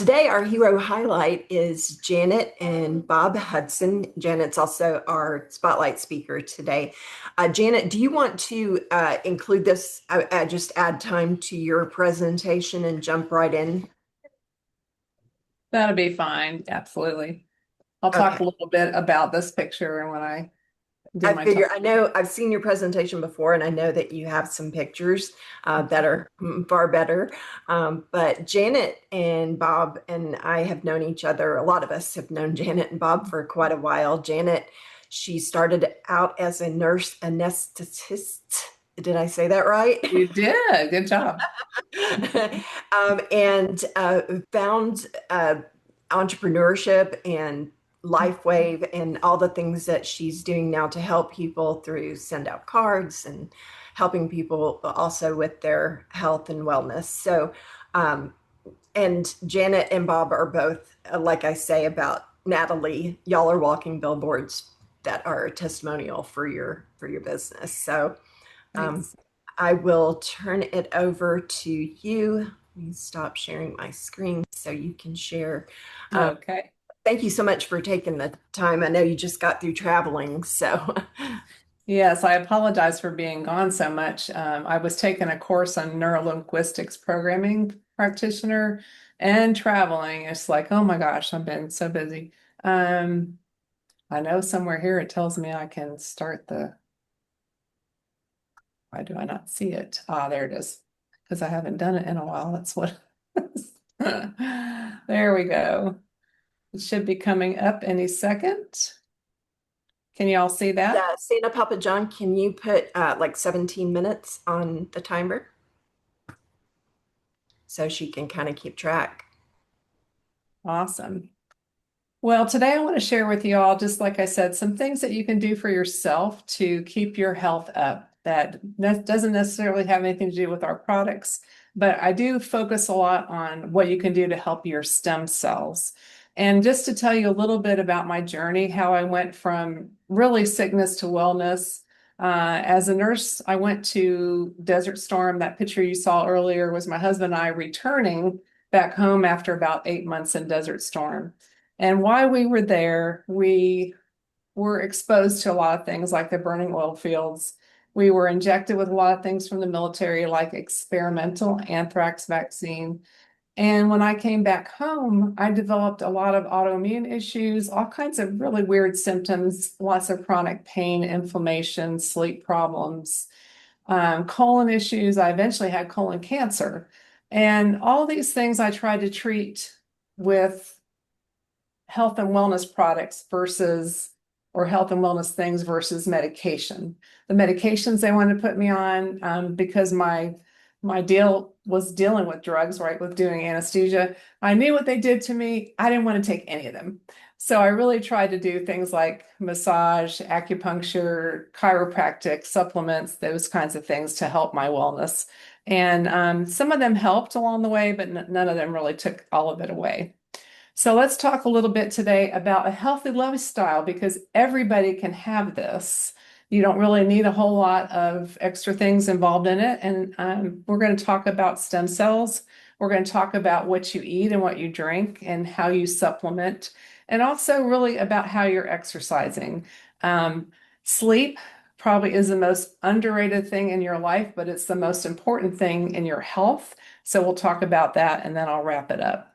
Today, our hero highlight is Janet and Bob Hudson. Janet's also our Spotlight speaker today. Janet, do you want to include this, just add time to your presentation and jump right in? That'll be fine. Absolutely. I'll talk Okay. a little bit about this picture and when I do I my figure talk. I know I've seen your presentation before, and I know that you have some pictures that are far better. But Janet and Bob and I have known each other. A lot of us have known Janet and Bob for quite a while. Janet, she started out as a nurse anesthetist. Did I say that right? You did. Good job. And found entrepreneurship and LifeWave and all the things that she's doing now to help people through send out cards and helping people also with their health and wellness. So, and Janet and Bob are both, like I say about Natalie, y'all are walking billboards that are a testimonial for your business. So, um, Thanks. I will turn it over to you. Let me stop sharing my screen so you can share. Um, Okay. Thank you so much for taking the time. I know you just got through traveling, so Yes, I apologize for being gone so much. I was taking a course on neurolinguistics programming practitioner and traveling. It's like, oh my gosh, I've been so busy. Um, I know somewhere here it tells me I can start why do I not see it? Ah, there it is. Because I haven't done it in a while. That's what. There we go. It should be coming up any second. Can you all see that? yeah, Santa Papa John, can you put like 17 minutes on the timer so she can kind of keep track? Awesome. Well, today I want to share with you all, just like I said, some things that you can do for yourself to keep your health up. That doesn't necessarily have anything to do with our products, but I do focus a lot on what you can do to help your stem cells. And just to tell you a little bit about my journey, how I went from really sickness to wellness. As a nurse, I went to Desert Storm. That picture you saw earlier was my husband and I returning back home after about 8 months in Desert Storm. And while we were there, we were exposed to a lot of things like the burning oil fields. We were injected with a lot of things from the military, like experimental anthrax vaccine. And when I came back home, I developed a lot of autoimmune issues, all kinds of really weird symptoms, lots of chronic pain, inflammation, sleep problems, colon issues. I eventually had colon cancer. And all these things I tried to treat with health and wellness products versus or health and wellness things versus medication. The medications they wanted to put me on because my deal was dealing with drugs, right, with doing anesthesia. I knew what they did to me. I didn't want to take any of them. So I really tried to do things like massage, acupuncture, chiropractic, supplements, those kinds of things to help my wellness. And some of them helped along the way, but none of them really took all of it away. So let's talk a little bit today about a healthy lifestyle because everybody can have this. You don't really need a whole lot of extra things involved in it. And we're going to talk about stem cells. We're going to talk about what you eat and what you drink and how you supplement, and also really about how you're exercising. Sleep probably is the most underrated thing in your life, but it's the most important thing in your health. So we'll talk about that and then I'll wrap it up.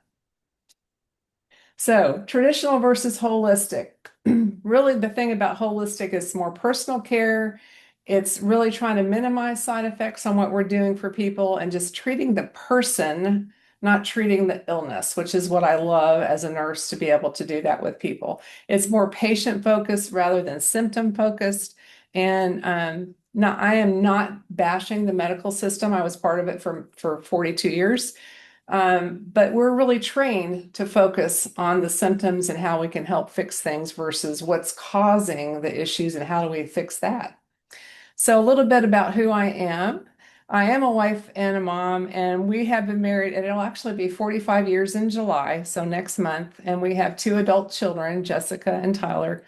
So, traditional versus holistic. Really, the thing about holistic is more personal care. It's really trying to minimize side effects on what we're doing for people and just treating the person, not treating the illness, which is what I love as a nurse to be able to do that with people. It's more patient focused rather than symptom focused. And I am not bashing the medical system. I was part of it for 42 years. But we're really trained to focus on the symptoms and how we can help fix things versus what's causing the issues and how do we fix that. So, a little bit about who I am. I am a wife and a mom, and we have been married, and it'll actually be 45 years in July, so next month. And we have two adult children, Jessica and Tyler.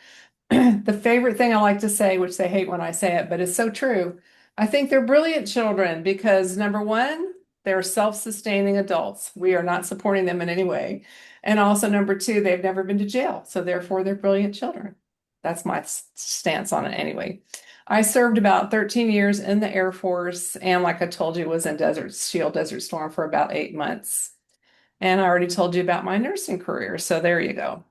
The favorite thing I like to say, which they hate when I say it, but it's so true. I think they're brilliant children because number one, They're self-sustaining adults. We are not supporting them in any way. And also, number two, they've never been to jail. So therefore, they're brilliant children. That's my stance on it anyway. I served about 13 years in the Air Force, and like I told you, was in Desert Storm for about 8 months. And I already told you about my nursing career. So there you go.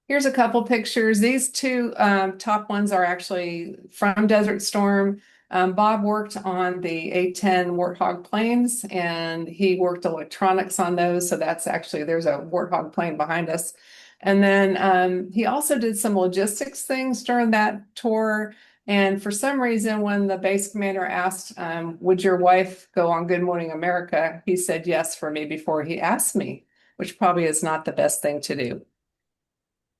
Here's a couple pictures. These two top ones are actually from Desert Storm. Bob worked on the A-10 Warthog planes, and he worked electronics on those. So that's actually, there's a Warthog plane behind us. And then he also did some logistics things during that tour. And for some reason, when the base commander asked, would your wife go on Good Morning America? He said yes for me before he asked me, which probably is not the best thing to do.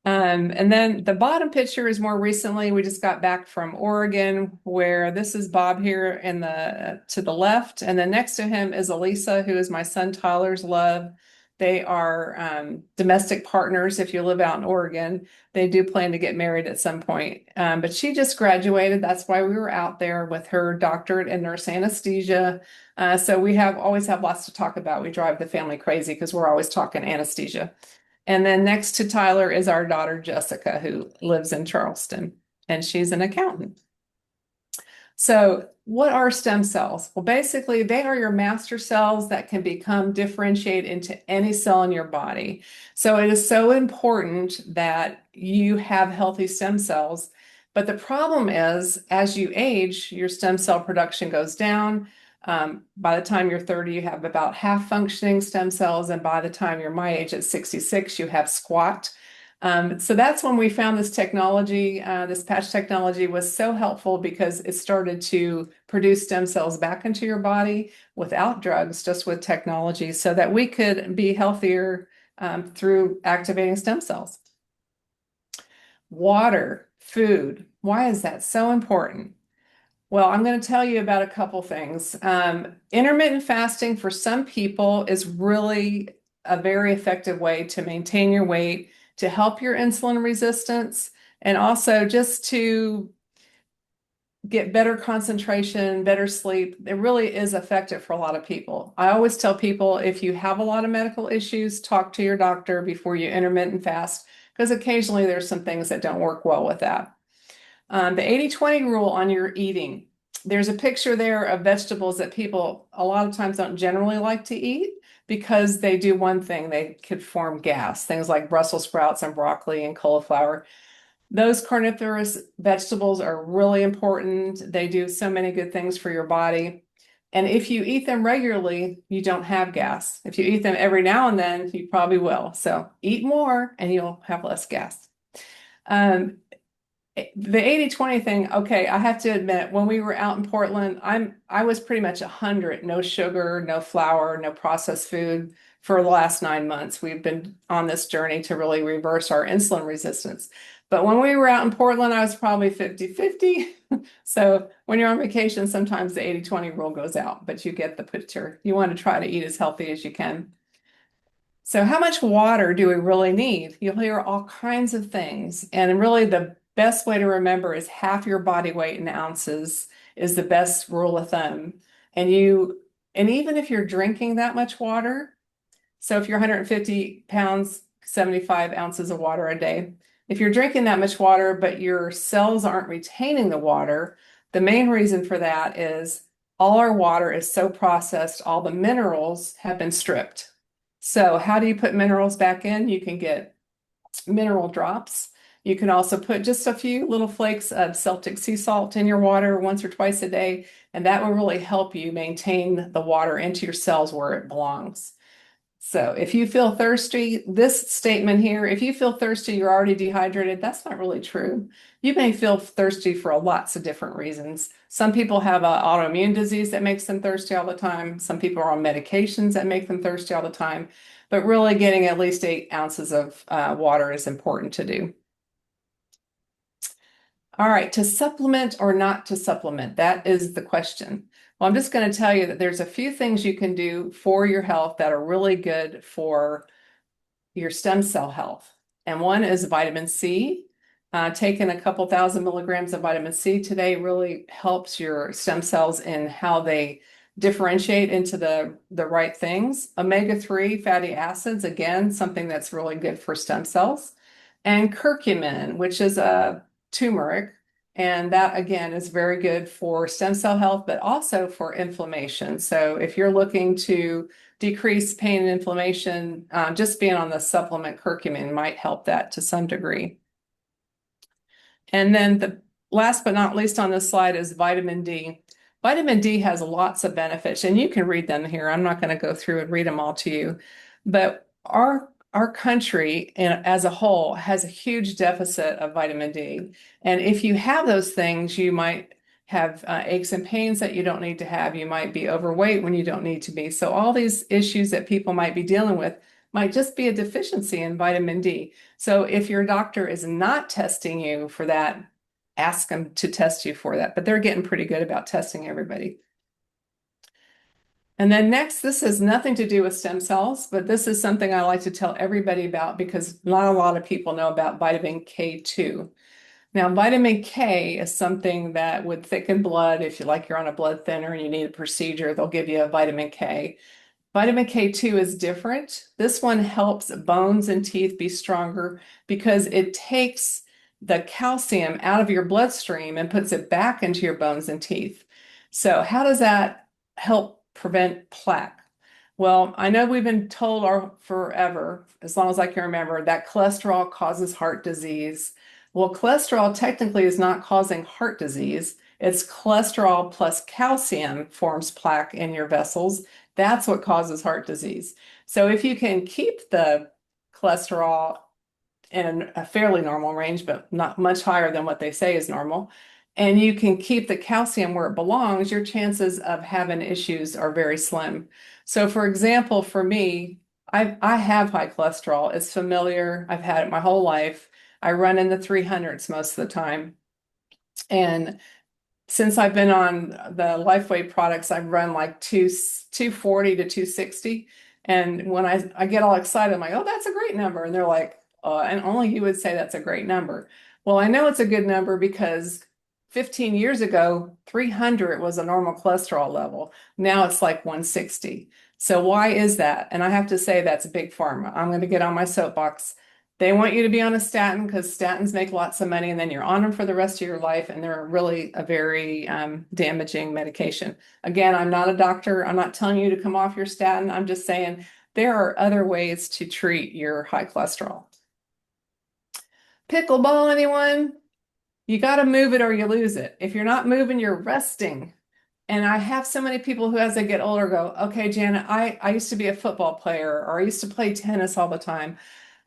And then the bottom picture is more recently. We just got back from Oregon, where this is Bob here in the to the left, and then next to him is Elisa, who is my son Tyler's love. They are domestic partners. If you live out in Oregon, they do plan to get married at some point. But she just graduated. That's why we were out there with her doctorate in nurse anesthesia. So we always have lots to talk about. We drive the family crazy because we're always talking anesthesia. And then next to Tyler is our daughter, Jessica, who lives in Charleston, and she's an accountant. So what are stem cells? Well, basically, they are your master cells that can become differentiated into any cell in your body. So it is so important that you have healthy stem cells. But the problem is, as you age, your stem cell production goes down. By the time you're 30, you have about half functioning stem cells. And by the time you're my age at 66, you have squat. So that's when we found this technology. This patch technology was so helpful because it started to produce stem cells back into your body without drugs, just with technology, so that we could be healthier through activating stem cells. Water, food. Why is that so important? Well, I'm going to tell you about a couple things. Intermittent fasting for some people is really a very effective way to maintain your weight, to help your insulin resistance, and also just to get better concentration, better sleep. It really is effective for a lot of people. I always tell people, if you have a lot of medical issues, talk to your doctor before you intermittent fast, because occasionally there's some things that don't work well with that. The 80-20 rule on your eating. There's a picture there of vegetables that people a lot of times don't generally like to eat because they do one thing, they could form gas, things like Brussels sprouts and broccoli and cauliflower. Those carnivorous vegetables are really important. They do so many good things for your body. And if you eat them regularly, you don't have gas. If you eat them every now and then, you probably will. So eat more and you'll have less gas. The 80-20 thing, okay, I have to admit, when we were out in Portland, I was pretty much 100, no sugar, no flour, no processed food for the last 9 months. We've been on this journey to really reverse our insulin resistance. But when we were out in Portland, I was probably 50-50. So when you're on vacation, sometimes the 80-20 rule goes out, but you get the picture. You want to try to eat as healthy as you can. So how much water do we really need? You'll hear all kinds of things. And really the best way to remember is half your body weight in ounces is the best rule of thumb. And even if you're drinking that much water, so if you're 150 pounds, 75 ounces of water a day, if you're drinking that much water, but your cells aren't retaining the water, the main reason for that is all our water is so processed, all the minerals have been stripped. So how do you put minerals back in? You can get mineral drops. You can also put just a few little flakes of Celtic sea salt in your water once or twice a day, and that will really help you maintain the water into your cells where it belongs. So if you feel thirsty, this statement here, if you feel thirsty, you're already dehydrated, that's not really true. You may feel thirsty for lots of different reasons. Some people have an autoimmune disease that makes them thirsty all the time. Some people are on medications that make them thirsty all the time. But really getting at least 8 ounces of water is important to do. All right, to supplement or not to supplement, that is the question. Well, I'm just going to tell you that there's a few things you can do for your health that are really good for your stem cell health. And one is vitamin C. Taking a couple thousand milligrams of vitamin C today really helps your stem cells in how they differentiate into the right things. Omega-3 fatty acids, again, something that's really good for stem cells. And curcumin, which is a turmeric. And that, again, is very good for stem cell health, but also for inflammation. So if you're looking to decrease pain and inflammation, just being on the supplement curcumin might help that to some degree. And then the last but not least on this slide is vitamin D. Vitamin D has lots of benefits, and you can read them here. I'm not going to go through and read them all to you, but our country as a whole has a huge deficit of vitamin D. And if you have those things, you might have aches and pains that you don't need to have. You might be overweight when you don't need to be. So all these issues that people might be dealing with might just be a deficiency in vitamin D. So if your doctor is not testing you for that, ask them to test you for that. But they're getting pretty good about testing everybody. And then next, this has nothing to do with stem cells, but this is something I like to tell everybody about because not a lot of people know about vitamin K2. Now, vitamin K is something that would thicken blood. If you're on a blood thinner and you need a procedure, they'll give you a vitamin K. Vitamin K2 is different. This one helps bones and teeth be stronger because it takes the calcium out of your bloodstream and puts it back into your bones and teeth. So, how does that help prevent plaque? Well, I know we've been told forever, as long as I can remember, that cholesterol causes heart disease. Well, cholesterol technically is not causing heart disease. It's cholesterol plus calcium forms plaque in your vessels. That's what causes heart disease. So if you can keep the cholesterol in a fairly normal range, but not much higher than what they say is normal, and you can keep the calcium where it belongs, your chances of having issues are very slim. So for example, for me, I have high cholesterol. It's familiar. I've had it my whole life. I run in the 300s most of the time. And since I've been on the LifeWave products, I've run like 240 to 260. And when I get all excited, I'm like, oh, that's a great number. And they're like, and only you would say that's a great number. Well, I know it's a good number because 15 years ago, 300 was a normal cholesterol level. Now it's like 160. So why is that? And I have to say that's big pharma. I'm going to get on my soapbox. They want you to be on a statin because statins make lots of money and then you're on them for the rest of your life. And they're really a very damaging medication. Again, I'm not a doctor. I'm not telling you to come off your statin. I'm just saying there are other ways to treat your high cholesterol. Pickleball, anyone? You got to move it or you lose it. If you're not moving, you're resting. And I have so many people who, as they get older, go, okay, Janet, I used to be a football player or I used to play tennis all the time.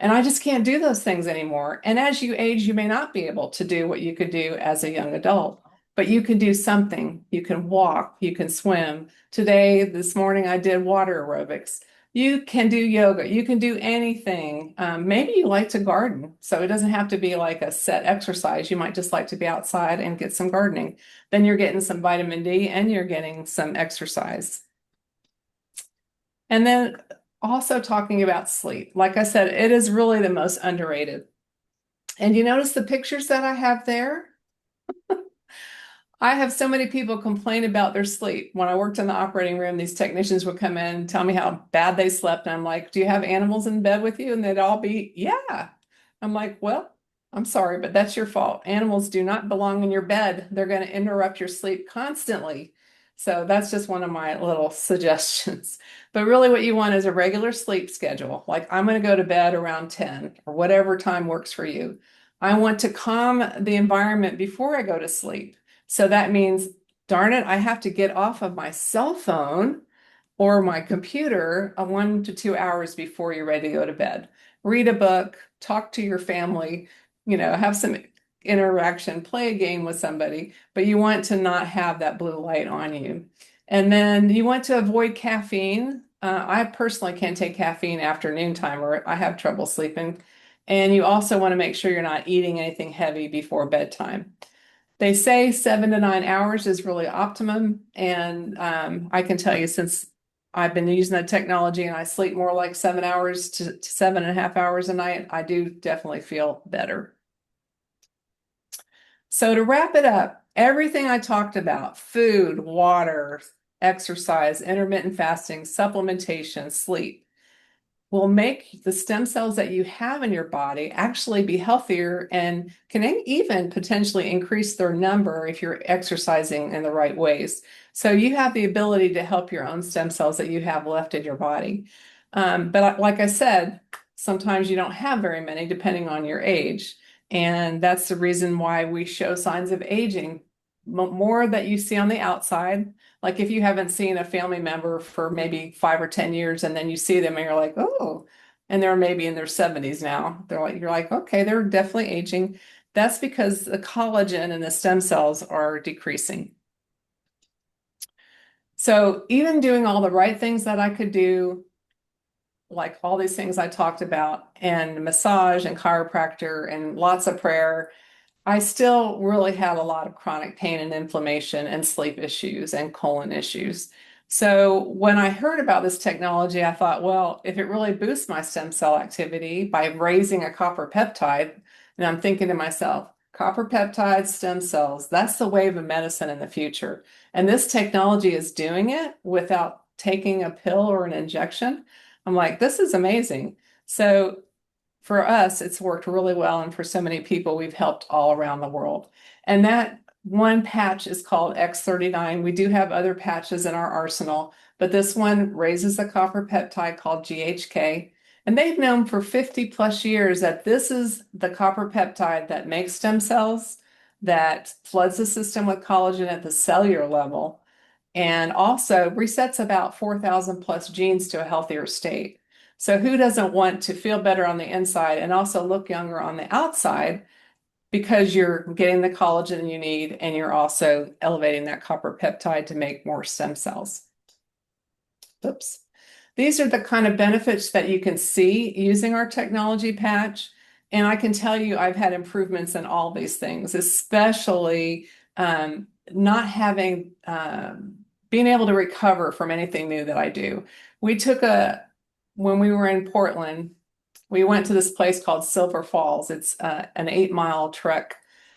And I just can't do those things anymore. And as you age, you may not be able to do what you could do as a young adult, but you can do something. You can walk, you can swim. Today, this morning, I did water aerobics. You can do yoga, you can do anything. Maybe you like to garden, so it doesn't have to be like a set exercise. You might just like to be outside and get some gardening. Then you're getting some vitamin D and you're getting some exercise. And then also talking about sleep. Like I said, it is really the most underrated. And you notice the pictures that I have there? I have so many people complain about their sleep. When I worked in the operating room, these technicians would come in and tell me how bad they slept. And I'm like, do you have animals in bed with you? And they'd all be, yeah. I'm like, well, I'm sorry, but that's your fault. Animals do not belong in your bed. They're going to interrupt your sleep constantly. So that's just one of my little suggestions. But really what you want is a regular sleep schedule. Like I'm going to go to bed around 10 or whatever time works for you. I want to calm the environment before I go to sleep. So that means, darn it, I have to get off of my cell phone or my computer 1 to 2 hours before you're ready to go to bed. Read a book, talk to your family, have some interaction, play a game with somebody, but you want to not have that blue light on you. And then you want to avoid caffeine. I personally can't take caffeine after noontime or I have trouble sleeping. And you also want to make sure you're not eating anything heavy before bedtime. They say 7 to 9 hours is really optimum. And I can tell you since I've been using that technology and I sleep more like 7 hours to 7.5 hours a night, I do definitely feel better. So to wrap it up, everything I talked about, food, water, exercise, intermittent fasting, supplementation, sleep will make the stem cells that you have in your body actually be healthier and can even potentially increase their number if you're exercising in the right ways. So you have the ability to help your own stem cells that you have left in your body. But like I said, sometimes you don't have very many depending on your age. And that's the reason why we show signs of aging more that you see on the outside. Like if you haven't seen a family member for maybe 5 or 10 years and then you see them and you're like, oh, and they're maybe in their 70s now. You're like, okay, they're definitely aging. That's because the collagen and the stem cells are decreasing. So even doing all the right things that I could do, like all these things I talked about, and massage and chiropractor and lots of prayer, I still really had a lot of chronic pain and inflammation and sleep issues and colon issues. So when I heard about this technology, I thought, well, if it really boosts my stem cell activity by raising a copper peptide, and I'm thinking to myself, copper peptides, stem cells, that's the wave of medicine in the future. And this technology is doing it without taking a pill or an injection. I'm like, this is amazing. So for us, it's worked really well. And for so many people, we've helped all around the world. And that one patch is called X39. We do have other patches in our arsenal, but this one raises a copper peptide called GHK. And they've known for 50 plus years that this is the copper peptide that makes stem cells, that floods the system with collagen at the cellular level, and also resets about 4,000 plus genes to a healthier state. So who doesn't want to feel better on the inside and also look younger on the outside because you're getting the collagen you need and you're also elevating that copper peptide to make more stem cells. Oops. These are the kind of benefits that you can see using our technology patch. And I can tell you I've had improvements in all these things, especially not having being able to recover from anything new that I do. When we were in Portland, we went to this place called Silver Falls. It's an 8-mile trek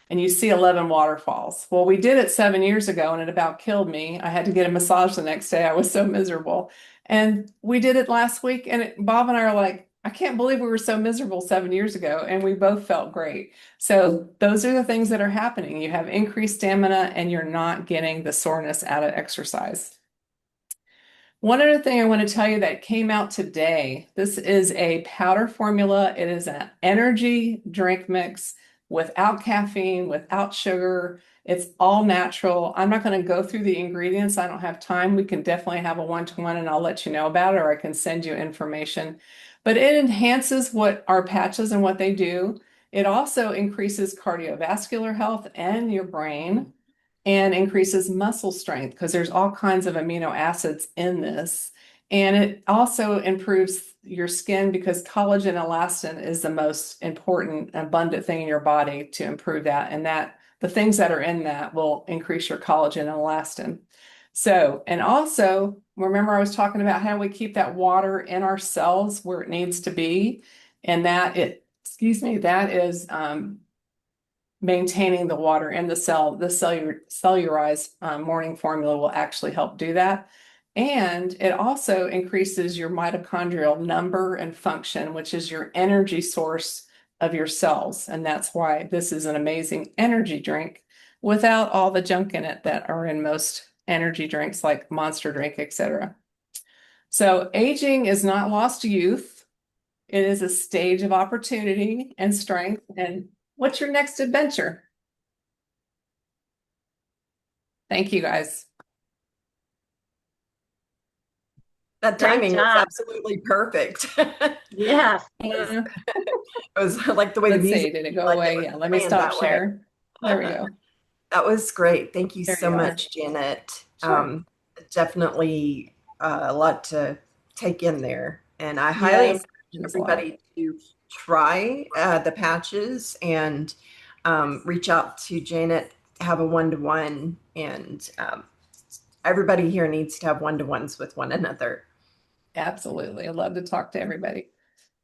and you see 11 waterfalls. Well, we did it 7 years ago and it about killed me. I had to get a massage the next day. I was so miserable. And we did it last week and Bob and I are like, I can't believe we were so miserable 7 years ago. And we both felt great. So those are the things that are happening. You have increased stamina and you're not getting the soreness out of exercise. One other thing I want to tell you that came out today, this is a powder formula. It is an energy drink mix without caffeine, without sugar. It's all natural. I'm not going to go through the ingredients. I don't have time. We can definitely have a one-to-one and I'll let you know about it, or I can send you information. But it enhances what our patches and what they do. It also increases cardiovascular health and your brain, and increases muscle strength because there's all kinds of amino acids in this. And it also improves your skin because collagen and elastin is the most important abundant thing in your body to improve that. And that the things that are in that will increase your collagen and elastin. So, and also remember I was talking about how we keep that water in our cells where it needs to be. And that is maintaining the water in the cell. The cellularized morning formula will actually help do that. And it also increases your mitochondrial number and function, which is your energy source of your cells. And that's why this is an amazing energy drink without all the junk in it that are in most energy drinks like Monster drink, etc. So aging is not lost youth. It is a stage of opportunity and strength. And what's your next adventure? Thank you, guys. That Great timing was job. absolutely perfect. Yes. It was like the way the Let's see, music, did it go like it away? was Yeah, let me planned stop that way. share. There we go. That was great. Thank you There so you are. much, Janet. Sure. Definitely a lot to take in there. And I highly Yes, encourage there's a lot. everybody to try the patches and reach out to Janet, have a one-to-one. And everybody here needs to have one-to-ones with one another. Absolutely. I'd love to talk to everybody.